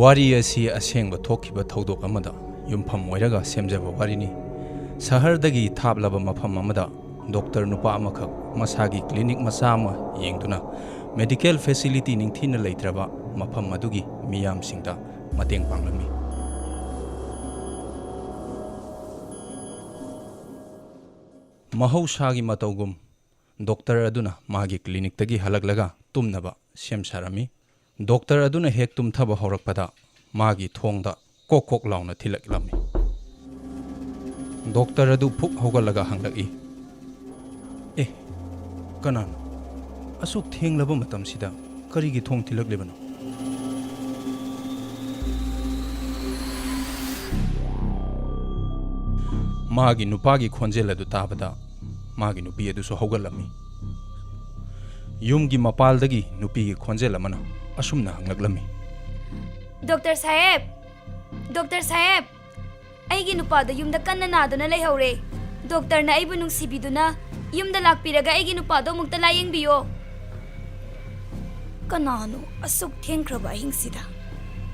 Wari asi asengba thokhiba thodok amada yumpham oiraga semjaba warini sahardagi thablaba mafam amada doctor nupa amakha masagi clinic masa ama yengduna medical facility ningthina leitraba mafam madugi miyam singda mateng panglami mahaushagi matawgum doctor aduna magi clinic tagi halaglaga tumnaba semsarami doctor aduna hek tum thaba horakpada magi thongda kokok launa thilaklami doctor adu phuk hogalaga hanglaki kanan asuk thenglaba matam sida karigi thong thilaklebano magi nupagi khonjel adu tabada magi nupi adu so hogalami yumgi mapaldagi nupi gi khonjel amana asumna hanglaklammi Doctor Saheb aigi nupada yumda kanna naduna leihore doctor na aibu nungsibiduna yumda lakpiraga aigi nupado mukta layengbiyo kanano asuk thengkraba ahingsida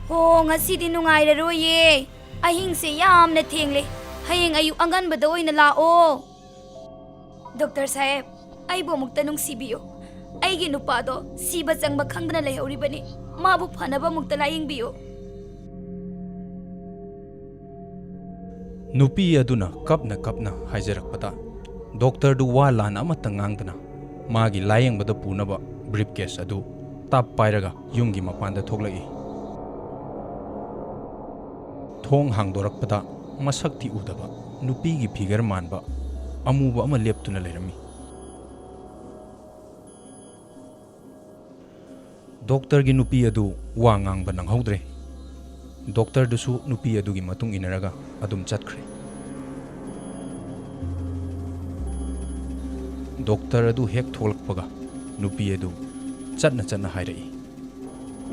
ho ngasidi nungairaroye ahingse yamna thengle hayeng ayu anganbada oina lao Doctor Saheb aibu mukta nungsibiyo aigi nupado siba changba khangdana leihoribani mabu phanaba mukta layengbiyo nupi aduna kapna haijarakpada doctor du walan amata ngangdana magi layengbada punaba briefcase adu tap pairaga yumgi mapanda thoglai thong hangdorakpada masakti udaba nupi gi figure manba amuba ama leptuna leirami doctor gi nupi adu wa ngangba nanghaudre doctor dusu nupi adu gi matung inaraga adum chatkre doctor adu hek tholakpaga nupi adu chatna hairai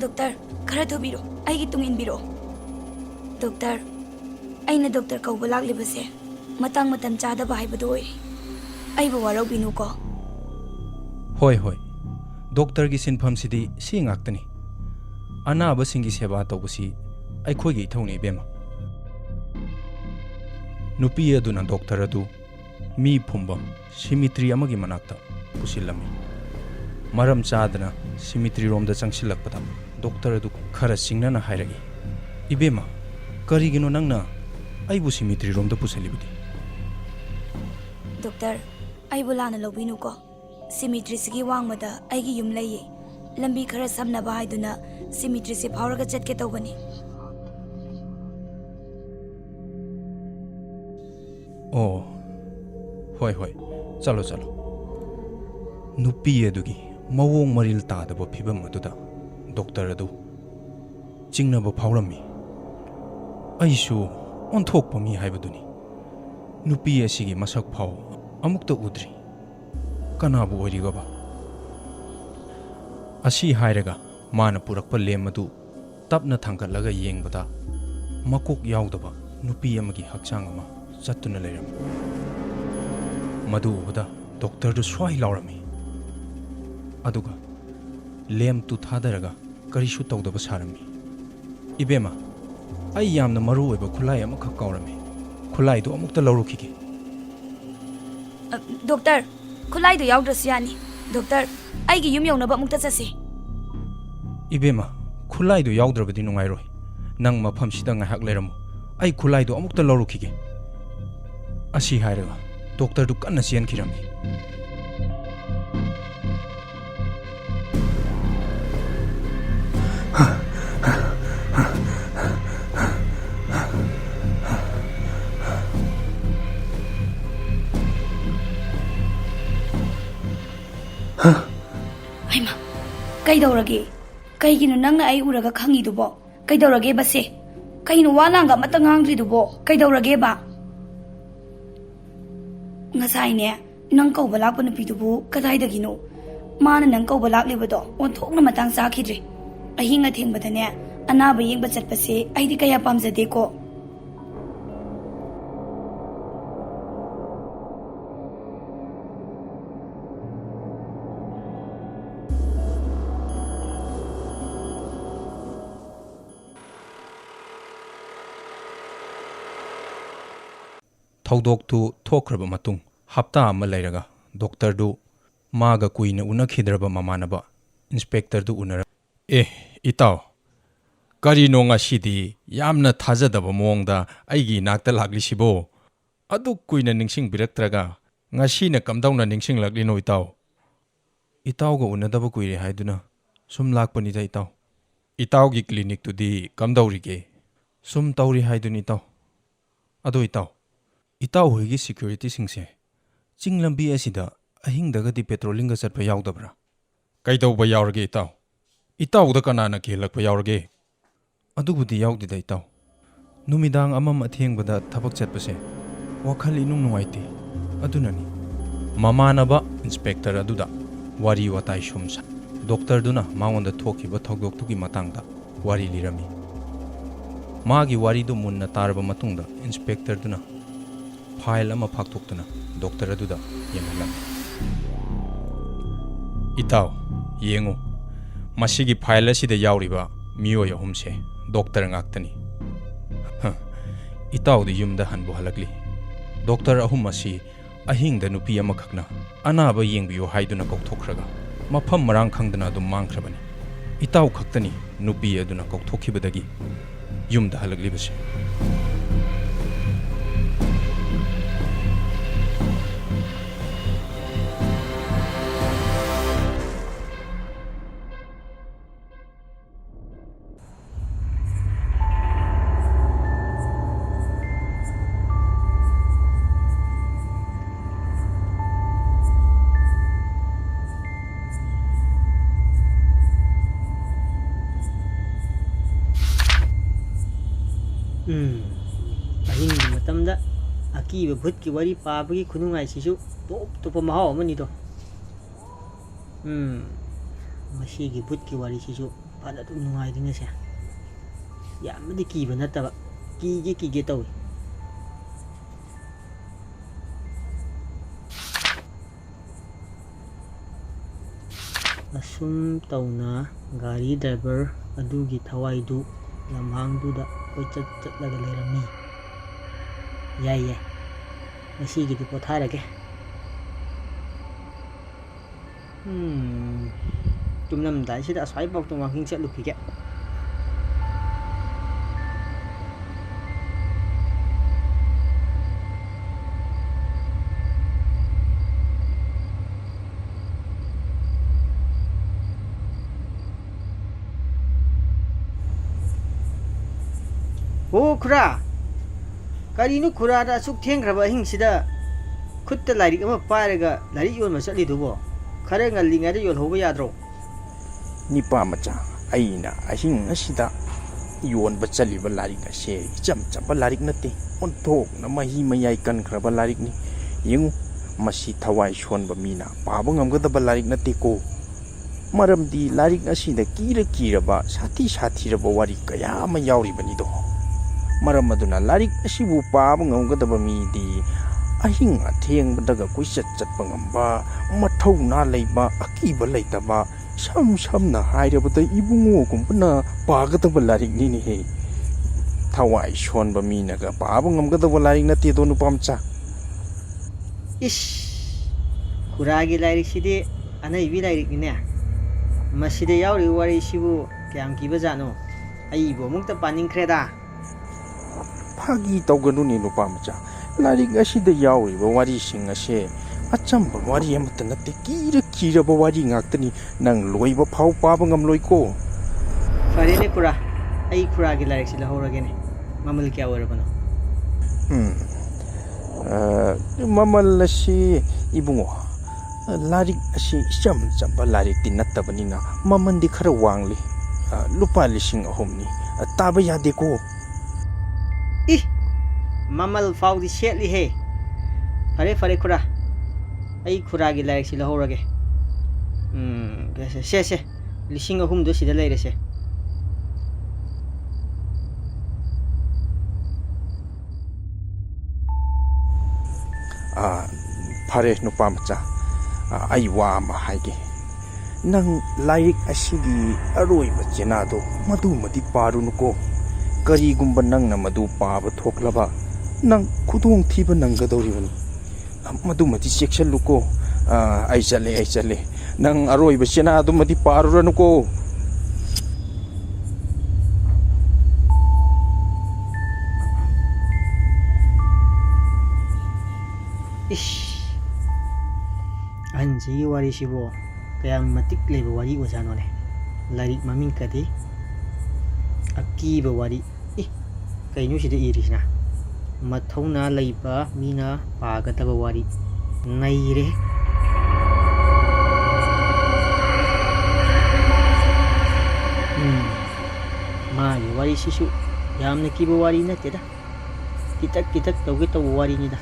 doctor khara thobiro aigi tung inbiro doctor aina doctor kauba laklibase matang matam chada bai badoi aiba warau binu ko hoi doctor gi sinpham sidi si ngaktani anaba singi seba tawbasi aikhoi gi thongni bema nupi aduna doctor adu mi phumbam simitri amagi manakta pusilami maram chadana simitri romda changsilakpada doctor adu khara singnana hairagi ibema karigino nangna aibu simitri romda pusalibudi doctor aibu lana lobinu ko simitri sigi wangmada aigi yum laye lambi khara samna ba haiduna simitri se phawraga chatke tawbani oh hoi chalo nupi adugi mawong maril tadaba phibam aduda doctor adu chingnaba phawrami aisu onthokpa mi haibaduni nupi asigi masak phaw amukta udri kanabu oirigaba asi hairaga mana purakpa lem adu tapna thangkatlaga yengbada makok yaudaba nupi amagi hakchang ama chattuna leiram madu ubada doctor du swai laurami aduga lem tu thadaraga karishu tawdaba sarami ibema ai yamna maru oiba khulai ama khak kaurami khulai du amukta laurukhige doctor khulai du yaudras yani doctor aigi yum yaunaba amukta chase ibema khulai du yaudrabadi nungairoi nang mafam sida ngahak leiramu ai khulai du amukta laurukhige asi hairaga doctor du kanna sian khirami aima kaidorage kaigino nangna ai uraga khangidubo kaidorage base kaino walanga matangangdridubo kaidorage ba ngasaine nang kauba lakpa nupidubu kadaidagino mana nang kauba laklibado onthokna matang sakhidre ahinga thengbadane anaba yengba chatpase aidi kaya pamjade ko ꯊꯧꯗꯣꯛꯇꯨ ꯊꯣꯛꯈ꯭ꯔꯕ ꯃꯇꯨꯡ ꯍꯞꯇꯥ ꯑꯃ ꯂꯩꯔꯒ ꯗꯣꯛꯇꯔꯗꯨ ꯃꯥꯒ ꯀꯨꯏꯅ ꯎꯅꯈꯤꯗ꯭ꯔꯕ ꯃꯃꯥꯟꯅꯕ ꯏꯟꯁꯄꯦꯛꯇꯔꯗꯨ ꯎꯅꯔ ꯏꯇꯥꯎ ꯀꯔꯤꯅꯣ ꯉꯁꯤꯗꯤ ꯌꯥꯝꯅ ꯊꯥꯖꯗꯕ ꯃꯑꯣꯡꯗ ꯑꯩꯒꯤ ꯏꯅꯥꯛꯇ ꯂꯥꯛꯂꯤꯁꯤꯕꯣ ꯑꯗꯨꯛ ꯀꯨꯏꯅ ꯅꯤꯡꯁꯤꯡꯕꯤꯔꯛꯇ꯭ꯔꯒ ꯉꯁꯤꯅ ꯀꯝꯗꯧꯅ ꯅꯤꯡꯁꯤꯡꯂꯛꯂꯤꯅꯣ ꯏꯇꯥꯎ ꯏꯇꯥꯎꯒ ꯎꯅꯗꯕ ꯀꯨꯏꯔꯦ ꯍꯥꯏꯗꯨꯅ ꯁꯨꯝ ꯂꯥꯛꯄꯅꯤꯗ ꯏꯇꯥꯎ ꯏꯇꯥꯎꯒꯤ ꯀ꯭ꯂꯤꯅꯤꯛꯇꯨꯗꯤ ꯀꯝꯗꯧꯔꯤꯒꯦ ꯁꯨꯝ ꯇꯧꯔꯤ ꯍꯥꯏꯗꯨꯅꯤ ꯏꯇꯥꯎ ꯑꯗꯣ ꯏꯇꯥꯎ ꯍꯣꯏꯒꯤ ꯁꯦꯀ꯭ꯌꯨꯔꯤꯇꯤꯁꯤꯡꯁꯦ ꯆꯤꯡ ꯂꯝꯕꯤ ꯑꯁꯤꯗ ꯑꯍꯤꯡꯗꯒꯗꯤ ꯄꯦꯇ꯭ꯔꯣꯂꯤꯡꯒ ꯆꯠꯄ ꯌꯥꯎꯗꯕ꯭ꯔꯥ ꯀꯩꯗꯧꯕ ꯌꯥꯎꯔꯒꯦ ꯏꯇꯥꯎꯗ ꯀꯅꯥꯅ ꯀꯤꯍꯜꯂꯛꯄ ꯌꯥꯎꯔꯒꯦ ꯑꯗꯨꯕꯨꯗꯤ ꯌꯥꯎꯗꯦꯗ ꯏꯇꯥꯎ ꯅꯨꯃꯤꯗꯥꯡ ꯑꯃꯝ ꯑꯊꯦꯡꯕꯗ ꯊꯕꯛ ꯆꯠꯄꯁꯦ ꯋꯥꯈꯜ ꯏꯅꯨꯡ ꯅꯨꯡꯉꯥꯏꯇꯦ ꯑꯗꯨꯅꯅꯤ ꯃꯃꯥꯟꯅꯕ ꯏꯟꯁꯄꯦꯛꯇꯔ ꯑꯗꯨꯗ ꯋꯥꯔꯤ ꯋꯥꯇꯥꯏ ꯁꯨꯝ ꯁꯥ ꯗꯣꯛꯇꯔꯗꯨꯅ ꯃꯉꯣꯟꯗ ꯊꯣꯛꯈꯤꯕ ꯊꯧꯗꯣꯛꯇꯨꯒꯤ ꯃꯇꯥꯡꯗ ꯋꯥꯔꯤ ꯂꯤꯔꯝꯃꯤ ꯃꯥꯒꯤ ꯋꯥꯔꯤꯗꯨ ꯃꯨꯟꯅ ꯇꯥꯔꯕ ꯃꯇꯨꯡꯗ ꯏꯟꯁꯄꯦꯛꯇꯔꯗꯨꯅ ꯐꯥꯏꯜ ꯑꯃ ꯐꯥꯛꯇꯣꯛꯇꯨꯅ ꯗꯣꯛꯇꯔ ꯑꯗꯨꯗ ꯌꯦꯡꯍꯜꯂꯝꯃꯤ ꯏꯇꯥꯎ ꯌꯦꯡꯉꯨ ꯃꯁꯤꯒꯤ ꯐꯥꯏꯜ ꯑꯁꯤꯗ ꯌꯥꯎꯔꯤꯕ ꯃꯤꯑꯣꯏ ꯑꯍꯨꯝꯁꯦ ꯗꯣꯛꯇꯔ ꯉꯥꯛꯇꯅꯤ ꯏꯇꯥꯎꯗꯤ ꯌꯨꯝꯗ ꯍꯟꯕꯨ ꯍꯜꯂꯛꯂꯤ ꯗꯣꯛꯇꯔ ꯑꯍꯨꯝ ꯑꯁꯤ ꯑꯍꯤꯡꯗ ꯅꯨꯄꯤ ꯑꯃꯈꯛꯅ ꯑꯅꯥꯕ ꯌꯦꯡꯕꯤꯌꯨ ꯍꯥꯏꯗꯨꯅ ꯀꯧꯊꯣꯛꯈ꯭ꯔꯒ ꯃꯐꯝ ꯃꯔꯥꯡ ꯈꯪꯗꯅ ꯑꯗꯨꯝ ꯃꯥꯡꯈ꯭ꯔꯕꯅꯤ ꯏꯇꯥꯎ ꯈꯛꯇꯅꯤ ꯅꯨꯄꯤ ꯑꯗꯨꯅ ꯀꯧꯊꯣꯛꯈꯤꯕꯗꯒꯤ ꯌꯨꯝꯗ ꯍꯜꯂꯛꯂꯤꯕꯁꯦ ꯑꯍꯤꯡꯒꯤ ꯃꯇꯝꯗ ꯑꯀꯤꯕ ꯚꯨꯠꯀꯤ ꯋꯥꯔꯤ ꯄꯥꯕꯒꯤ ꯈꯨꯅꯨꯡꯉꯥꯏꯁꯤꯁꯨ ꯇꯣꯞ ꯇꯣꯞꯄ ꯃꯍꯥꯎ ꯑꯃꯅꯤꯗꯣ ꯃꯁꯤꯒꯤ ꯚꯨꯠꯀꯤ ꯋꯥꯔꯤꯁꯤꯁꯨ ꯐꯅ ꯑꯗꯨꯝ ꯅꯨꯡꯉꯥꯏꯔꯤꯅꯦꯁꯦ ꯌꯥꯝꯅꯗꯤ ꯀꯤꯕ ꯅꯠꯇꯕ ꯀꯤꯒꯦ ꯇꯧꯏ ꯑꯁꯨꯝ ꯇꯧꯅ ꯒꯥꯔꯤ ꯗ꯭ꯔꯥꯏꯚꯔ ꯑꯗꯨꯒꯤ ꯊꯋꯥꯏꯗꯨ ꯂꯝꯍꯥꯡꯗꯨꯗ ꯀꯣꯏꯆꯠ ꯆꯠꯂꯒ ꯂꯩꯔꯝꯃꯤ ꯌꯥꯏ ꯉꯁꯤꯒꯤꯗꯤ ꯄꯣꯊꯥꯔꯒꯦ ꯇꯨꯝꯂꯝꯗꯥꯏꯁꯤꯗ ꯑꯁ꯭ꯋꯥꯏꯐꯥꯎꯇ ꯋꯥꯛꯀꯤꯡ ꯆꯠꯂꯨꯈꯤꯒꯦ ꯑꯣ ꯈꯨꯔꯥ ꯀꯔꯤꯅꯣ ꯈꯨꯔꯥꯗ ꯑꯁꯨꯛ ꯊꯦꯡꯈ꯭ꯔꯕ ꯑꯍꯤꯡꯁꯤꯗ ꯈꯨꯠꯇ ꯂꯥꯏꯔꯤꯛ ꯑꯃ ꯄꯥꯏꯔꯒ ꯂꯥꯏꯔꯤꯛ ꯌꯣꯟꯕ ꯆꯠꯂꯤꯗꯨꯕꯣ ꯈꯔ ꯉꯜꯂꯤꯉꯩꯗ ꯌꯣꯜꯍꯧꯕ ꯌꯥꯗ꯭ꯔꯣ ꯅꯤꯄꯥ ꯃꯆꯥ ꯑꯩꯅ ꯑꯍꯤꯡ ꯑꯁꯤꯗ ꯌꯣꯟꯕ ꯆꯠꯂꯤꯕ ꯂꯥꯏꯔꯤꯛ ꯑꯁꯦ ꯏꯆꯝ ꯆꯝꯕ ꯂꯥꯏꯔꯤꯛ ꯅꯠꯇꯦ ꯑꯣꯟꯊꯣꯛꯅ ꯃꯍꯤ ꯃꯌꯥꯏ ꯀꯟꯈ꯭ꯔꯕ ꯂꯥꯏꯔꯤꯛꯅꯤ ꯌꯦꯡꯉꯨ ꯃꯁꯤ ꯊꯋꯥꯏ ꯁꯣꯟꯕ ꯃꯤꯅ ꯄꯥꯕ ꯉꯝꯒꯗꯕ ꯂꯥꯏꯔꯤꯛ ꯅꯠꯇꯦꯀꯣ ꯃꯔꯝꯗꯤ ꯂꯥꯏꯔꯤꯛ ꯑꯁꯤꯗ ꯀꯤꯔꯕ ꯁꯥꯊꯤꯔꯕ ꯋꯥꯔꯤ ꯀꯌꯥ ꯑꯃ ꯌꯥꯎꯔꯤꯕꯅꯤꯗꯣ ꯃꯔꯝ ꯑꯗꯨꯅ ꯂꯥꯏꯔꯤꯛ ꯑꯁꯤꯕꯨ ꯄꯥꯕ ꯉꯝꯒꯗꯕ ꯃꯤꯗꯤ ꯑꯍꯤꯡ ꯑꯊꯦꯡꯕꯗꯒ ꯀꯣꯏꯆꯠ ꯆꯠꯄ ꯉꯝꯕ ꯃꯊꯧꯅꯥ ꯂꯩꯕ ꯑꯀꯤꯕ ꯂꯩꯇꯕ ꯁꯝꯅ ꯍꯥꯏꯔꯕꯗ ꯏꯕꯨꯡꯉꯣꯒꯨꯝꯕꯅ ꯄꯥꯒꯗꯕ ꯂꯥꯏꯔꯤꯛꯅꯤꯅꯦꯍꯦ ꯊꯋꯥꯏ ꯁꯣꯟꯕ ꯃꯤꯅꯒ ꯄꯥꯕ ꯉꯝꯒꯗꯕ ꯂꯥꯏꯔꯤꯛ ꯅꯠꯇꯦꯗꯣ ꯅꯨꯄꯥ ꯃꯆꯥ ꯏꯁ ꯈꯨꯔꯥꯒꯤ ꯂꯥꯏꯔꯤꯛꯁꯤꯗꯤ ꯑꯅꯩꯕꯤ ꯂꯥꯏꯔꯤꯛꯅꯤꯅꯦ ꯃꯁꯤꯗ ꯌꯥꯎꯔꯤꯕ ꯋꯥꯔꯤꯁꯤꯕꯨ ꯀꯌꯥꯝ ꯀꯤꯕꯖꯥꯠꯅꯣ ꯑꯩꯕꯨ ꯑꯃꯨꯛꯇ ꯄꯥꯅꯤꯡꯈ꯭ꯔꯦꯗ ꯐꯥꯒꯤ ꯇꯧꯒꯅꯨꯅꯦ ꯅꯨꯄꯥ ꯃꯆꯥ ꯂꯥꯏꯔꯤꯛ ꯑꯁꯤꯗ ꯌꯥꯎꯔꯤꯕ ꯋꯥꯔꯤꯁꯤꯡ ꯑꯁꯦ ꯑꯆꯝꯕ ꯋꯥꯔꯤ ꯑꯃꯠꯇ ꯅꯠꯇꯦ ꯀꯤꯔꯕ ꯋꯥꯔꯤ ꯉꯥꯛꯇꯅꯤ ꯅꯪ ꯂꯣꯏꯕ ꯐꯥꯎ ꯄꯥꯕ ꯉꯝꯂꯣꯏꯀꯣ ꯐꯔꯦꯅꯦ ꯈꯨꯔꯥ ꯑꯩ ꯈꯨꯔꯥꯒꯤ ꯂꯥꯏꯔꯤꯛꯁꯤ ꯂꯧꯍꯧꯔꯒꯦꯅꯦ ꯃꯃꯜ ꯀꯌꯥ ꯑꯣꯏꯔꯕꯅꯣ ꯃꯃꯜ ꯑꯁꯤ ꯏꯕꯨꯡꯉꯣ ꯂꯥꯏꯔꯤꯛ ꯑꯁꯤ ꯏꯆꯝ ꯆꯝꯕ ꯂꯥꯏꯔꯤꯛꯇꯤ ꯅꯠꯇꯕꯅꯤꯅ ꯃꯃꯜꯗꯤ ꯈꯔ ꯋꯥꯡꯂꯤ ꯂꯨꯄꯥ 2,000ꯅꯤ ꯇꯥꯕ ꯌꯥꯗꯦꯀꯣ ꯃꯃꯜ ꯐꯥꯎꯗꯤ ꯁꯦꯠꯂꯤꯍꯦ ꯐꯔꯦ ꯈꯨꯔꯥ ꯑꯩ ꯈꯨꯔꯥꯒꯤ ꯂꯥꯏꯔꯤꯛꯁꯤ ꯂꯧꯍꯧꯔꯒꯦ ꯁꯦ 3,000ꯗꯣ ꯁꯤꯗ ꯂꯩꯔꯦꯁꯦ ꯐꯔꯦ ꯅꯨꯄꯥ ꯃꯆꯥ ꯑꯩ ꯋꯥ ꯑꯃ ꯍꯥꯏꯒꯦ ꯅꯪ ꯂꯥꯏꯔꯤꯛ ꯑꯁꯤꯒꯤ ꯑꯔꯣꯏꯕ ꯆꯦꯅꯥꯗꯣ ꯃꯗꯨꯃꯗꯤ ꯄꯥꯔꯨꯅꯨꯀꯣ ꯀꯔꯤꯒꯨꯝꯕ ꯅꯪꯅ ꯃꯗꯨ ꯄꯥꯕ ꯊꯣꯛꯂꯕ nang khudong thiba nanggadoribani madumati chekshalluko ai chale nang aroi ba sena adumati paruranuko Ish. Anji wari sibo kaya matik leba wari ozano ne. Larik maming kadi akiba wari. Kaya nyo sida iris na. Mathaw na laiba mina pagataba wari. Naire. Magi wari sisu. Yamna kiba wari na tida. Kitak tawgi taw wari nida.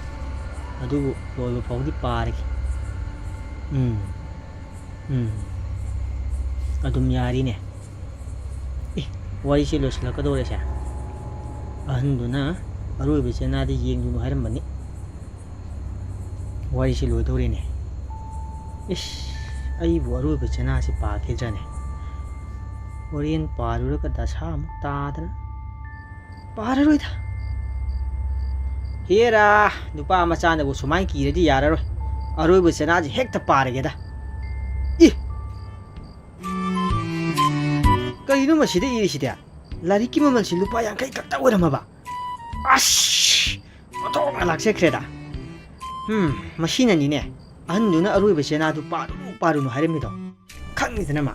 Adubu loiba fawdi pariki. Adum yari ne. Wari si los lakadore siya. Ahando na aroy ba siya natin yung lumaharan ba ni? Wari si lodore ne. Ay bu aroy ba siya na si pake dyan eh. Wari yan parura ka dasha mo tata na. Pararoy ta. Hira, nupa macha na bu sumay kira di yara roy. Aroy ba siya na si hekta parage da. Kanino masida irisida? Lariki maman si lupa yang kay kaktawa naman ba? Ash! Matong alaksekreda. Masina ni ne. Ano na aroy ba siya na paru no harim nito? Kang nito naman.